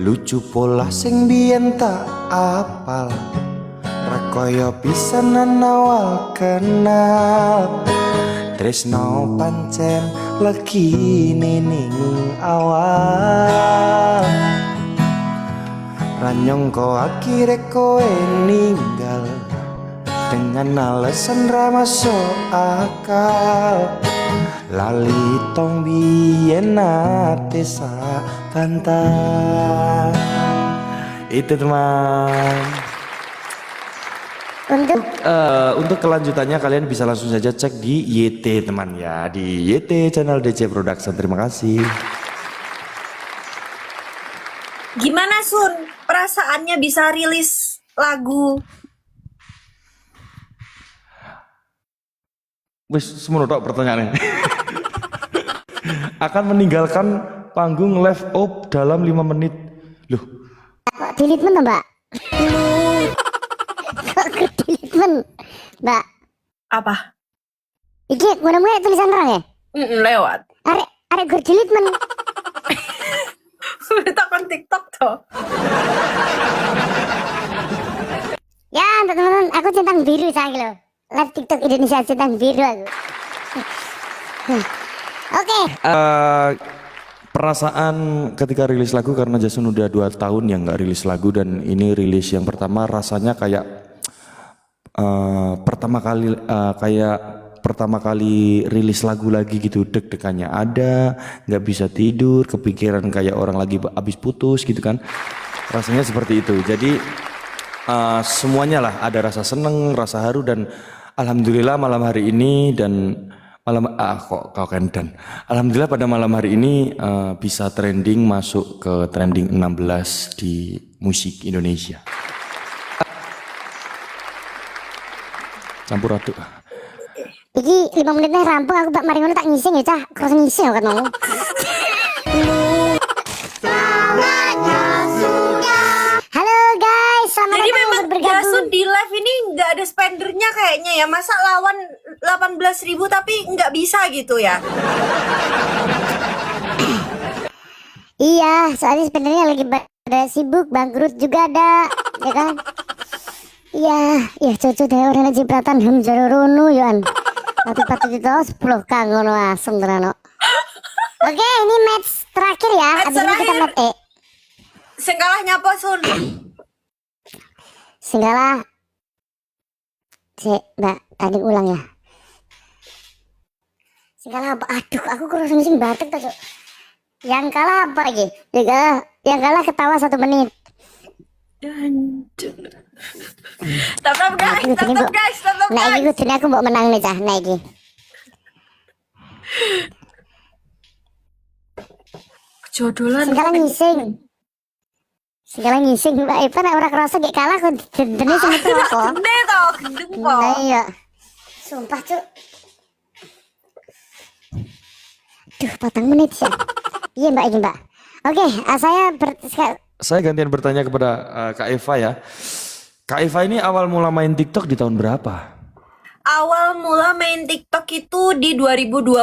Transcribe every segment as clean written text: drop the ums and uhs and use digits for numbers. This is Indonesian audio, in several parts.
lucu pola sing biyen tak apal, rakaya pisanan awal kenal. Tresno pancen legine ning awal, ra nyangka akhire kowe ninggal dengan alasan ra masuk akal. Lali tong biyen ate bantah. Itu teman. Untuk kelanjutannya kalian bisa langsung saja cek di YT teman ya, di YT channel DC Production. Terima kasih. Gimana Sun? Perasaannya bisa rilis lagu? Wis semono tok pertanyaannya. Akan meninggalkan panggung live up dalam 5 menit. Loh, Kok treatment Mbak? Kok treatment Mbak? Apa? Iki mudah-mudahan tulisan terang ya? Lewat. Arek gur treatment. Takon TikTok tuh. Ya teman-teman, aku centang biru saya loh. Live TikTok Indonesia centang biru aku. Oke. perasaan ketika rilis lagu, karena Jason udah 2 tahun yang nggak rilis lagu dan ini rilis yang pertama, rasanya kayak pertama kali rilis lagu lagi gitu. Deg-degannya ada, nggak bisa tidur, kepikiran kayak orang lagi abis putus gitu kan, rasanya seperti itu. Jadi semuanya lah, ada rasa seneng, rasa haru, dan alhamdulillah malam hari ini alhamdulillah pada malam hari ini bisa trending, masuk ke trending 16 di musik Indonesia. Campur aduk. Iki 5 menitnya rampung, aku bak mari ngono tak ngising ya cah. Kroso ngising aku ngomong. Halo guys, selamat Jadi datang memang untuk bergabung. Jason di live ini nggak ada spendernya kayaknya ya. Masa lawan 18.000 tapi nggak bisa gitu ya? Iya, soalnya sebenarnya lagi pada sibuk, bangkrut juga ada, ya kan? Iya, cocok deh orang aja cipratan jaro rono yoan. Patut itu 10 kang ngono asem terano. Oke, ini match terakhir ya. Match Abis ini kita terakhir. match Sing kalah nyapa Sun? Singgala. Mbak, tadi ulang ya. Singgala apa? Aduh, aku kurang ngising batuk tuh, Cuk. Yang kalah apa lagi? Yang kalah ketawa 1 menit. Tetap guys, tetap Nah, guys. ini kudune aku mau menang nih, Cah. Nah, ini. Jodolan. Singgala ngising, Mbak Ipa nek ora kerasa gek kalah kok dendene sing metu apa? Gede toh, gendeng po. Nah, iya. Sumpah, Cuk. Duh, 4 menit ya. Iya, Mbak, ini, Mbak. Oke, Saya gantian bertanya kepada Kak Eva ya. Kak Eva ini awal mula main TikTok di tahun berapa? Awal mula main TikTok itu di 2020.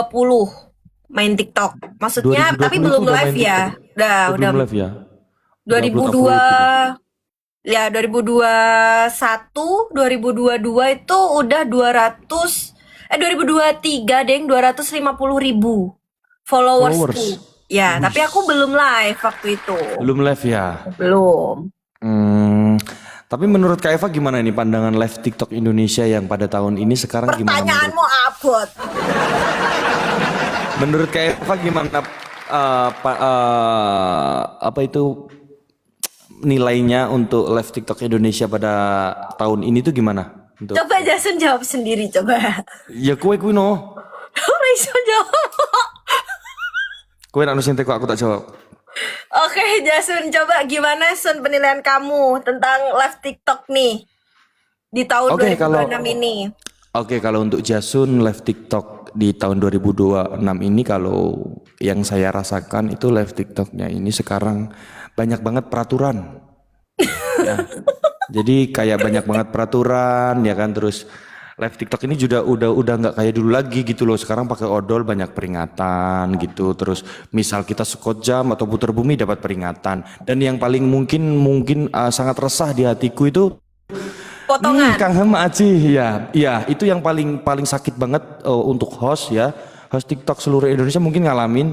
Main TikTok. Maksudnya 2020 tapi itu belum udah live main ya. TikTok? Udah Belum live ya? 2002 Udah ya 2021, 2022 itu udah 2023 deng 250.000 followersku. Ya, tapi aku belum live waktu itu. Belum live ya? Belum. Tapi menurut Kak Eva gimana nih pandangan live TikTok Indonesia yang pada tahun ini sekarang gimana? Pertanyaanmu abot. Menurut Kak Eva gimana apa itu nilainya untuk live TikTok Indonesia pada tahun ini tuh gimana? Coba Jason jawab sendiri coba. Ya kue no. Ora iso jawab. Kue nak nusin teko aku tak jawab. Oke, Jason, coba gimana Sun penilaian kamu tentang live TikTok nih di tahun 2026 ini? Oke, kalau untuk Jasun live TikTok di tahun 2026 ini, kalau yang saya rasakan itu live TikToknya ini sekarang banyak banget peraturan. Ya. Jadi kayak banyak banget peraturan ya kan, terus live TikTok ini juga udah nggak kayak dulu lagi gitu loh. Sekarang pakai odol banyak peringatan gitu. Terus misal kita sekot jam atau putar bumi dapat peringatan. Dan yang paling mungkin sangat resah di hatiku itu Potongan. Kang Hema Aci, ya itu yang paling sakit banget untuk host ya, host TikTok seluruh Indonesia mungkin ngalamin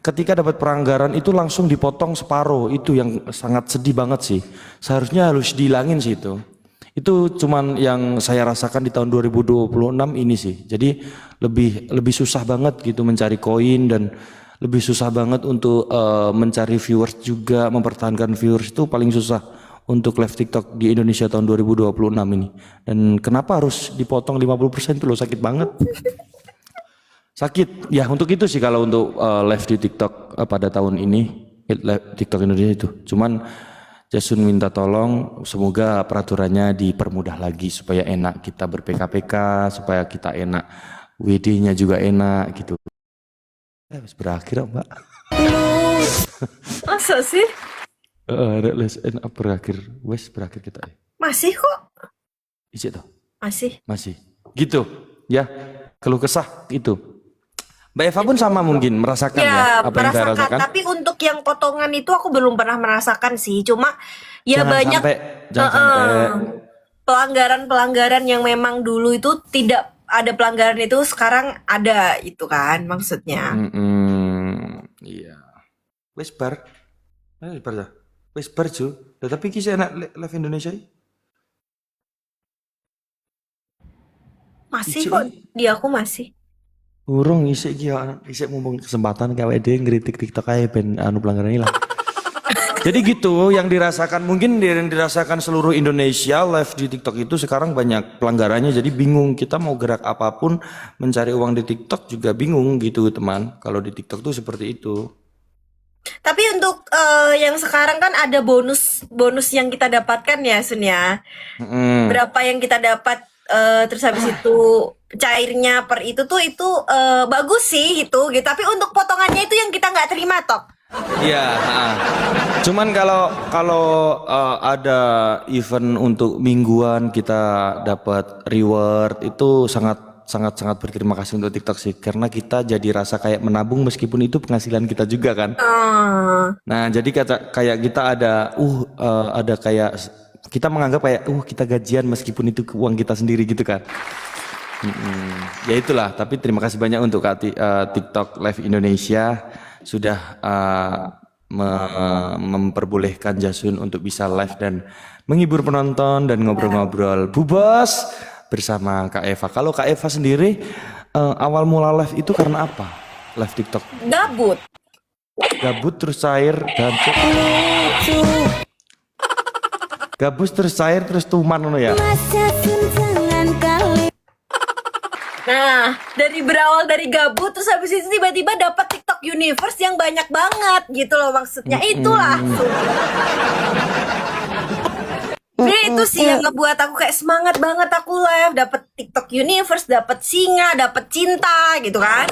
ketika dapat pelanggaran itu langsung dipotong separuh, itu yang sangat sedih banget sih. Seharusnya harus dihilangin sih itu. Itu cuman yang saya rasakan di tahun 2026 ini sih. Jadi lebih susah banget gitu mencari koin dan lebih susah banget untuk mencari viewers juga, mempertahankan viewers itu paling susah untuk live TikTok di Indonesia tahun 2026 ini. Dan kenapa harus dipotong 50% itu loh, sakit banget. Sakit. Ya untuk itu sih kalau untuk live di TikTok pada tahun ini, live TikTok Indonesia itu. Cuman Jasun minta tolong semoga peraturannya dipermudah lagi supaya enak kita ber-PK-PK, supaya kita enak WD-nya juga enak gitu. Berakhir Mbak. Masa sih? Enak berakhir, berakhir kita. Masih kok. Isi toh? Masih. Gitu, ya. Keluh kesah itu. Mbak Eva pun sama mungkin merasakan ya apa yang saya rasakan. Tapi untuk yang potongan itu aku belum pernah merasakan sih. Cuma ya jangan sampai pelanggaran-pelanggaran yang memang dulu itu tidak ada pelanggaran itu sekarang ada itu kan maksudnya. Iya. Wes bar dah. Wes bar Ju. Tapi kisah enak live Indonesia masih kok di aku masih. Urung isik mumpung kesempatan gawe dhewe ngritik TikTok ae ben pelanggaran hilang. Jadi gitu yang dirasakan mungkin yang dirasakan seluruh Indonesia live di TikTok itu sekarang banyak pelanggarannya, jadi bingung kita mau gerak apapun mencari uang di TikTok juga bingung gitu teman. Kalau di TikTok tuh seperti itu. Tapi untuk yang sekarang kan ada bonus yang kita dapatkan ya Sun ya. Berapa yang kita dapat terus habis itu cairnya per itu bagus sih gitu. Tapi untuk potongannya itu yang kita nggak terima Tok. Iya, cuman kalau ada event untuk mingguan kita dapat reward itu sangat berterima kasih untuk TikTok sih, karena kita jadi rasa kayak menabung meskipun itu penghasilan kita juga kan. Nah jadi kayak kita ada kayak kita menganggap kayak kita gajian meskipun itu uang kita sendiri gitu kan. Ya itulah, tapi terima kasih banyak untuk TikTok Live Indonesia sudah memperbolehkan Jasun untuk bisa live dan menghibur penonton dan ngobrol-ngobrol bubas bersama Kak Eva. Kalau Kak Eva sendiri awal mula live itu karena apa? Live TikTok? Gabut terus cair dan gabus terus cair terus tuman ya. Nah, berawal dari gabut terus habis itu tiba-tiba dapat TikTok Universe yang banyak banget gitu loh maksudnya. Itulah. Jadi itu sih yang ngebuat aku kayak semangat banget aku live, dapat TikTok Universe, dapat singa, dapat cinta gitu kan.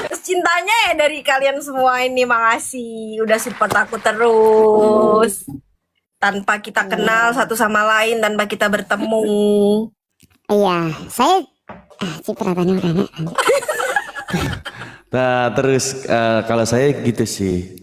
Terus cintanya ya dari kalian semua ini, makasih udah support aku terus. Tanpa kita kenal satu sama lain, tanpa kita bertemu. Iya, saya cipratannya udah enak. Nah terus kalau saya gitu sih,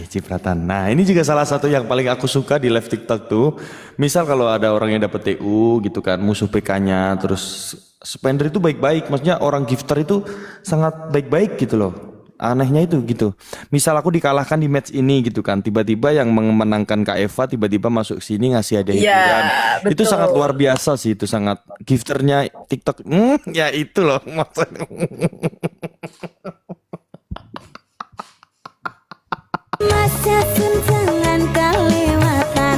cipratan. Nah ini juga salah satu yang paling aku suka di live TikTok tuh. Misal kalau ada orang yang dapet TU gitu kan, musuh PK-nya, terus spender itu baik-baik. Maksudnya orang gifter itu sangat baik-baik gitu loh. Anehnya itu gitu. Misal aku dikalahkan di match ini gitu kan, tiba-tiba yang memenangkan Kak Eva tiba-tiba masuk sini ngasih hadiah hiburan. Itu sangat luar biasa sih, itu sangat gifternya TikTok. Ya itu loh maksudnya. Masa dengan kelewatan.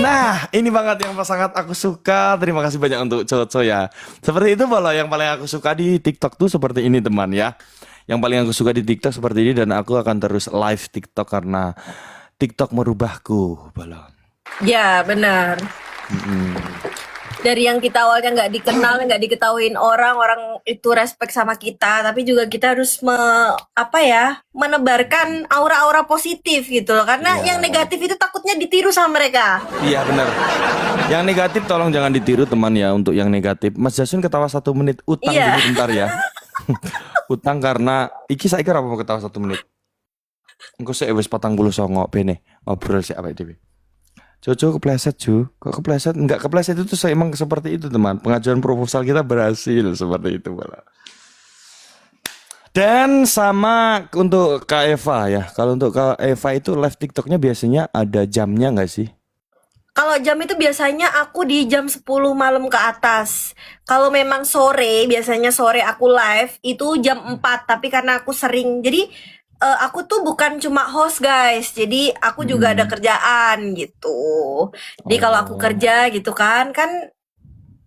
Nah, ini banget yang sangat aku suka. Terima kasih banyak untuk Coco ya. Seperti itu malah yang paling aku suka di TikTok tuh seperti ini teman ya. Yang paling aku suka di TikTok seperti ini, dan aku akan terus live TikTok karena TikTok merubahku, balon. Ya, benar. Dari yang kita awalnya nggak dikenal, nggak diketahuin orang, orang itu respect sama kita, tapi juga kita harus menebarkan aura-aura positif gitu loh. Karena Iya. yang negatif itu takutnya ditiru sama mereka. Iya benar. Yang negatif tolong jangan ditiru teman ya. Untuk yang negatif, Mas Jasun ketawa 1 menit, utang Iya. dulu bentar ya. Utang karena iki saya kira apa mau ketawa 1 menit. Engko sik wis 49 bene ngobrol sik apa dhewe. Jojo kepleset Ju. Kok kepleset? Enggak kepleset itu saya emang seperti itu teman. Pengajuan proposal kita berhasil seperti itu malah. Dan sama untuk Kak Eva ya. Kalau untuk Kak Eva itu live TikToknya biasanya ada jamnya nggak sih? Kalau jam itu biasanya aku di jam 10 malam ke atas. Kalau memang sore, biasanya sore aku live itu jam 4. Tapi karena aku sering, jadi aku tuh bukan cuma host guys. Jadi aku juga ada kerjaan gitu. Jadi kalau aku kerja gitu kan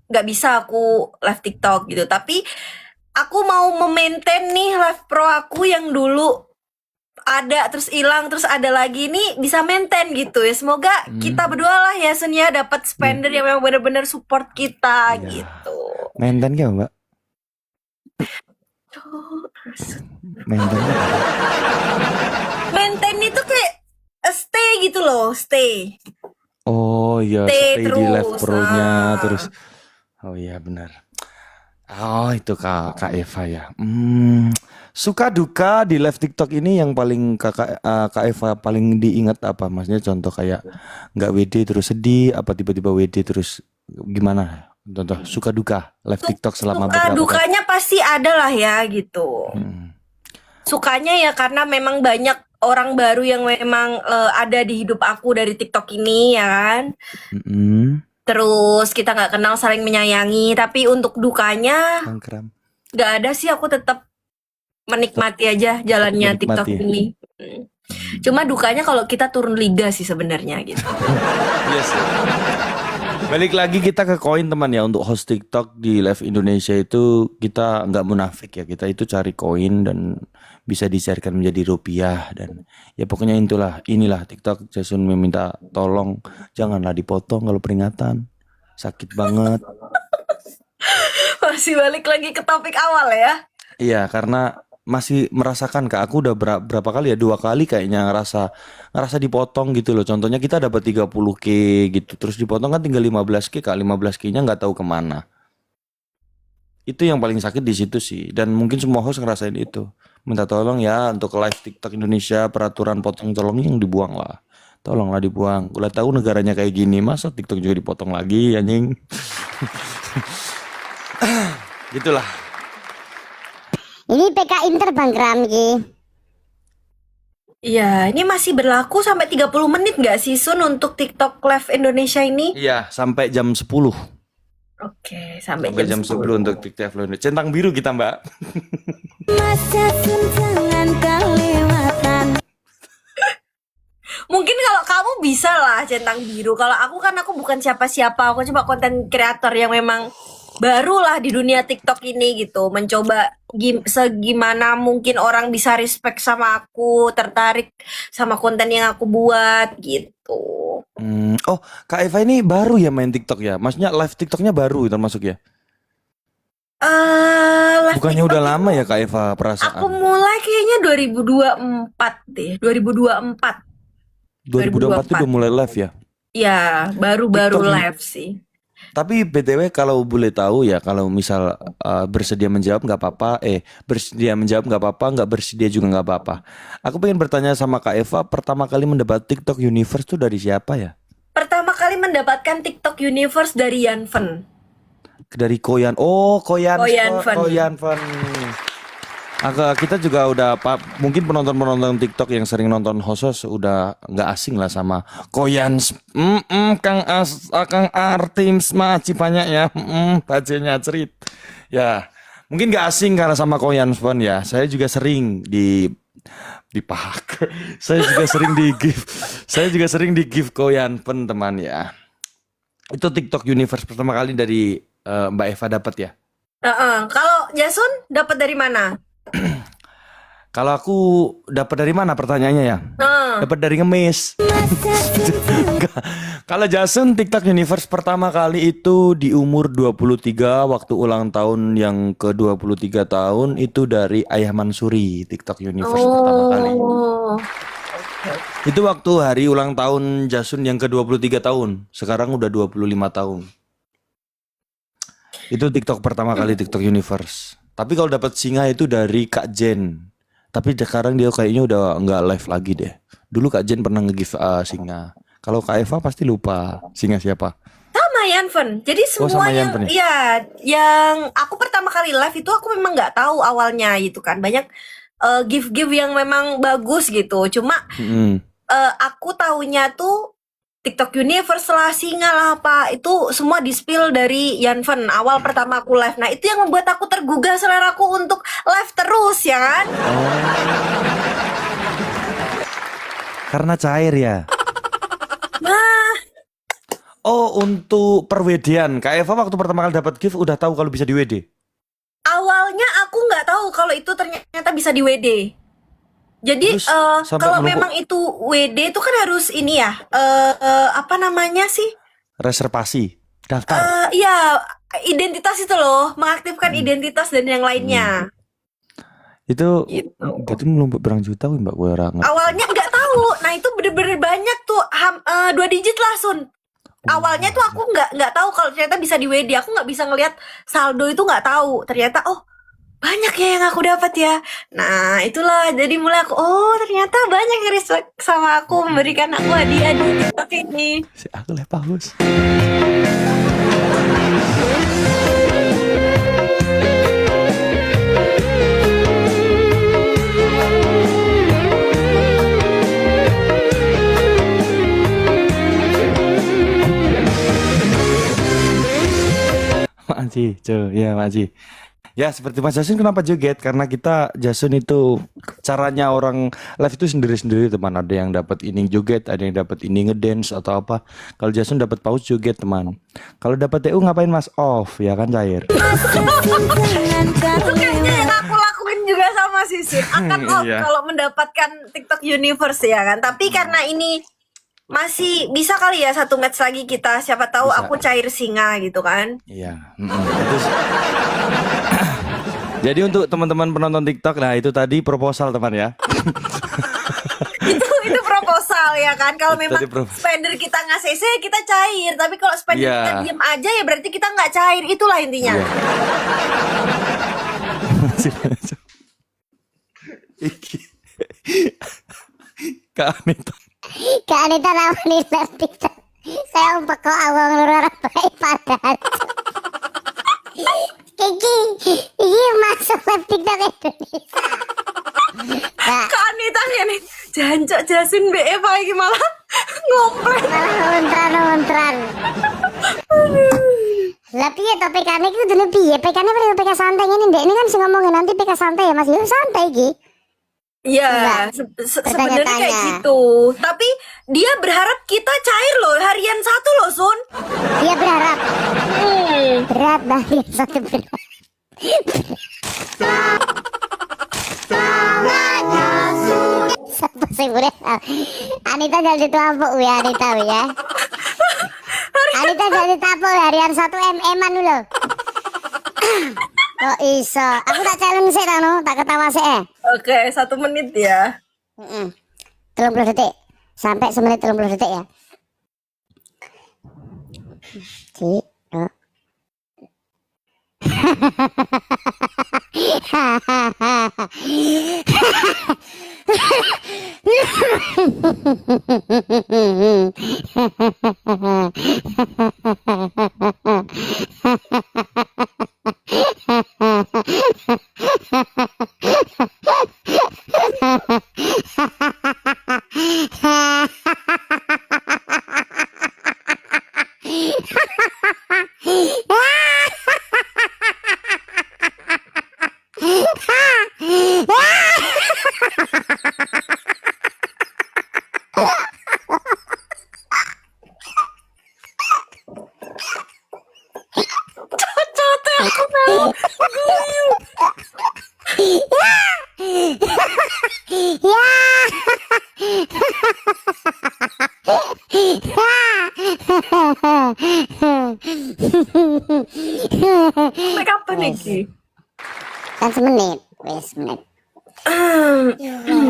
nggak bisa aku live TikTok gitu. Tapi aku mau memaintain nih live pro aku yang dulu ada terus hilang terus ada lagi nih bisa maintain gitu ya. Semoga kita berdua lah ya Sun ya dapat spender yang memang benar-benar support kita Iya. gitu. Maintain gak Mbak? Maintain gak? Maintain itu kayak stay gitu loh, stay. Oh iya, Stay stay di live terus, pro-nya ah. terus. Oh iya benar. Oh itu Kak Eva ya. Suka duka di live TikTok ini yang paling Kak Eva paling diingat apa? Maksudnya contoh kayak nggak WD terus sedih, apa tiba-tiba WD terus gimana? Contoh suka duka live TikTok selama Suka beberapa tahun. dukanya pasti ada lah ya gitu. Sukanya ya karena memang banyak orang baru yang memang ada di hidup aku dari TikTok ini ya kan. Mm-mm. Terus kita nggak kenal saling menyayangi. Tapi untuk dukanya Sangkram. nggak ada sih, aku tetap menikmati aja jalannya Menikmati. TikTok ini. Cuma dukanya kalau kita turun liga sih sebenarnya gitu. Yes. Balik lagi kita ke koin teman ya. Untuk host TikTok di live Indonesia itu kita nggak munafik ya. Kita itu cari koin dan bisa di-sharekan menjadi rupiah. Dan ya pokoknya inilah TikTok. Jason meminta tolong janganlah dipotong kalau peringatan. Sakit banget. Masih balik lagi ke topik awal ya. Iya karena masih merasakan Kak, aku udah berapa kali ya, 2 kali kayaknya ngerasa dipotong gitu loh. Contohnya kita dapat 30K gitu, terus dipotong kan tinggal 15K Kak, 15K-nya nggak tahu kemana. Itu yang paling sakit di situ sih. Dan mungkin semua host ngerasain itu. Minta tolong ya untuk live TikTok Indonesia peraturan potong tolong yang dibuang lah. Tolonglah dibuang. Udah tahu negaranya kayak gini, masa TikTok juga dipotong lagi anjing. Gitulah. Ini PK Inter Bang Kram iki. Iya, ini masih berlaku sampai 30 menit nggak sih Sun untuk TikTok Live Indonesia ini? Iya, sampai jam 10. Oke, sampai Sampai jam jam 10. 10 untuk TikTok Live Indonesia. Centang biru kita, Mbak. Masa Sun jangan kelewatan. Mungkin kalau kamu bisa lah centang biru. Kalau aku bukan siapa-siapa. Aku cuma konten kreator yang memang baru lah di dunia TikTok ini gitu. Mencoba segimana mungkin orang bisa respect sama aku, tertarik sama konten yang aku buat gitu. Oh, Kak Eva ini baru ya main TikTok ya? Maksudnya live TikToknya baru termasuk ya? Live Bukannya TikTok udah itu lama ya Kak Eva perasaan? aku mulai kayaknya 2024 deh, 2024. 2024 itu udah mulai live ya? Ya, baru-baru TikTok ini- live sih. Tapi BTW kalau boleh tahu ya, kalau misal bersedia menjawab nggak apa-apa, bersedia menjawab nggak apa-apa, nggak bersedia juga nggak apa-apa. Aku pengen bertanya sama Kak Eva, pertama kali mendapat TikTok Universe tuh dari siapa ya? Pertama kali mendapatkan TikTok Universe dari Yanfen. Dari Koyan. Oh, Koyan. Koyanfen. Koyanfen. Kita juga udah mungkin penonton-penonton TikTok yang sering nonton host udah nggak asing lah sama Koyan. Kang Artims maci banyak ya. Bajenya cerit. Ya, mungkin nggak asing karena sama Koyan Fun ya. Saya juga sering dipahak. Saya juga sering di give. Saya juga sering di give Koyan Fun teman ya. Itu TikTok Universe pertama kali dari Mbak Eva dapat ya. Kalau Jason dapat dari mana? Kalau aku dapat dari mana pertanyaannya ya? Nah, Dapat dari ngemis. Kalau Jason TikTok Universe pertama kali itu di umur 23 waktu ulang tahun yang ke-23 tahun itu dari Ayah Mansuri TikTok Universe pertama kali. oh, Itu waktu hari ulang tahun Jason yang ke-23 tahun. Sekarang udah 25 tahun. Itu TikTok pertama kali TikTok Universe. Tapi kalau dapat singa itu dari Kak Jen. Tapi sekarang dia kayaknya udah nggak live lagi deh. Dulu Kak Jen pernah nge-give singa. Kalau Kak Eva pasti lupa singa siapa. sama Yanfen. Jadi Oh, semua sama yang Yanfen ya? ya, yang aku pertama kali live itu aku memang nggak tahu awalnya gitu kan. Banyak gift-gift yang memang bagus gitu. Cuma Mm-mm. aku taunya tuh TikTok Universe lah, Singa lah apa itu semua di-spill dari Yanfen awal pertama aku live. Nah itu yang membuat aku tergugah seleraku untuk live terus ya kan. Karena cair ya. Nah Oh, untuk perwedean. Kak Eva waktu pertama kali dapat gift udah tahu kalau bisa di WD. awalnya aku nggak tahu kalau itu ternyata bisa di WD. Jadi Terus sampai kalau menumpuk memang itu WD itu kan harus ini ya, apa namanya sih? reservasi, daftar. Ya identitas itu loh, mengaktifkan identitas dan yang lainnya. Itu Gitu. berarti menumpuk berang juta wih, Mbak gue orang. Awalnya nggak tahu, nah itu bener-bener banyak tuh, 2 digit lah Sun. Awalnya tuh aku nggak tahu kalau ternyata bisa di WD, aku nggak bisa ngelihat saldo itu nggak tahu. Ternyata oh banyak ya yang aku dapat ya. Nah itulah jadi mulai aku oh ternyata banyak yang respect sama aku memberikan aku hadiah di TikTok ini. Si aku leh paus. Makasih, cuy. Ya, makasih. Ya, seperti Mas Jason kenapa joget? Karena kita Jason itu caranya orang live itu sendiri-sendiri, teman. Ada yang dapat ini joget, ada yang dapat ini ngedance atau apa. Kalau Jason dapat paus joget, teman. Kalau dapat TU ngapain Mas? Off, ya kan cair. Itu kayaknya yang aku lakuin juga sama Sisin. Akan off Iya. kalau mendapatkan TikTok Universe ya kan. Tapi karena ini masih bisa kali ya satu match lagi kita. Siapa tahu Bisa. aku cair singa gitu kan. Iya. Jadi untuk teman-teman penonton TikTok, nah itu tadi proposal teman ya. itu proposal ya kan. Kalau Itu memang tadi proposal. spender kita nggak CC kita cair. Tapi kalau spender Iya. kita diem aja ya berarti kita nggak cair. Itulah intinya. Iya. Iki. Kak Anita. Kak Anita namanya live TikTok. Saya umpah kok awang orang baik padahal. Iki masuk live TikTok Indonesia. Nah, Kak Anita ini jancok Jasin BE Pak iki malah ngompleng. malah ngontran. Lah piye to PK-ne iki kudune piye? PK-ne PK santai ini Ndek. Ini kan sing ngomongin nanti PK santai ya Mas. Ya santai iki. Iya, Enggak. sebenarnya kayak Bertanya-tanya. gitu. Tapi dia berharap kita cair loh harian 1 loh, Sun. Dia berharap berat banget satu berat. Siapa sih berat? Anita jadi tuampuk ya Anita ya. Anita jadi tampuk harian 1 MM-an dulu. Kok iso? Aku tak challenge sih no, tak ketawa sih. Oke, 1 menit ya. 30 detik. Sampai semenit 30 detik ya. Cik, oh. Cocote aku mau. Guyu. semenit. Wes menit.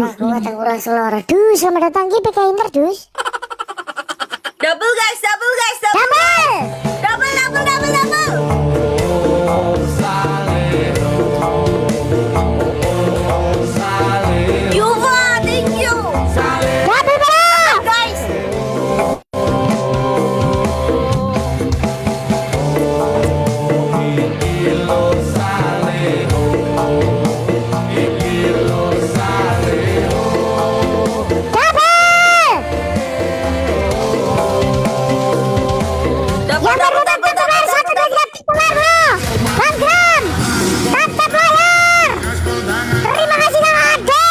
Aku kurang selora. Dus, selamat datang di PK Inter, dus. Double guys, double guys, double. Double. Double. Yuva, thank you. Double bro. Guys. Yang baru tetap layar 1 2 3 keluar bro. Bang Gram. Tetap layar. Terima kasih Kang Ade.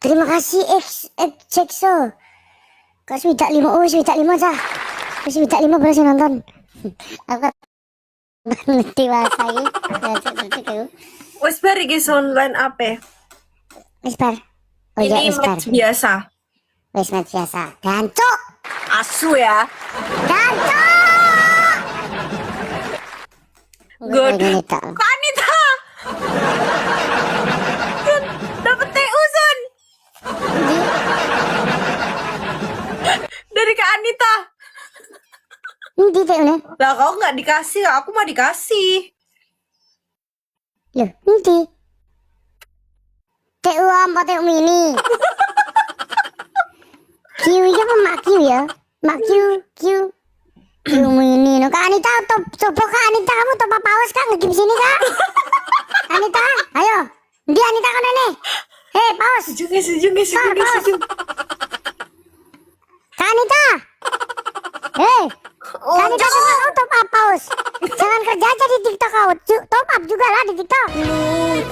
Terima kasih Xexo. Kau sudah 5, oh sudah 5 cah. Kau sudah 5 baru saya nonton. Aku diwasai. Wes bari guys online apa? Mispar. Oh iya Ini Mispar. match biasa. Wes match biasa. Gancuk. Asu ya. Gancuk. Good. Ganita. Kak Anita. Sun, dapet TU Sun. Dari Kak Anita. Ini teh ne. Lah kau nggak dikasih, aku mah dikasih. Loh, ini. TU apa TU mini? Q ya apa mak Q ya? Mak Q mini. No, Kak Anita, coba Kak Anita kamu top paus Kak ngegip sini Kak. Anita, ayo. Dia Anita kan nih. Hei, paus. Sejuk. Kak Anita. Hei. Kak Anita coba kamu top up paus. Jangan kerja aja di TikTok kau. Top up juga lah di TikTok.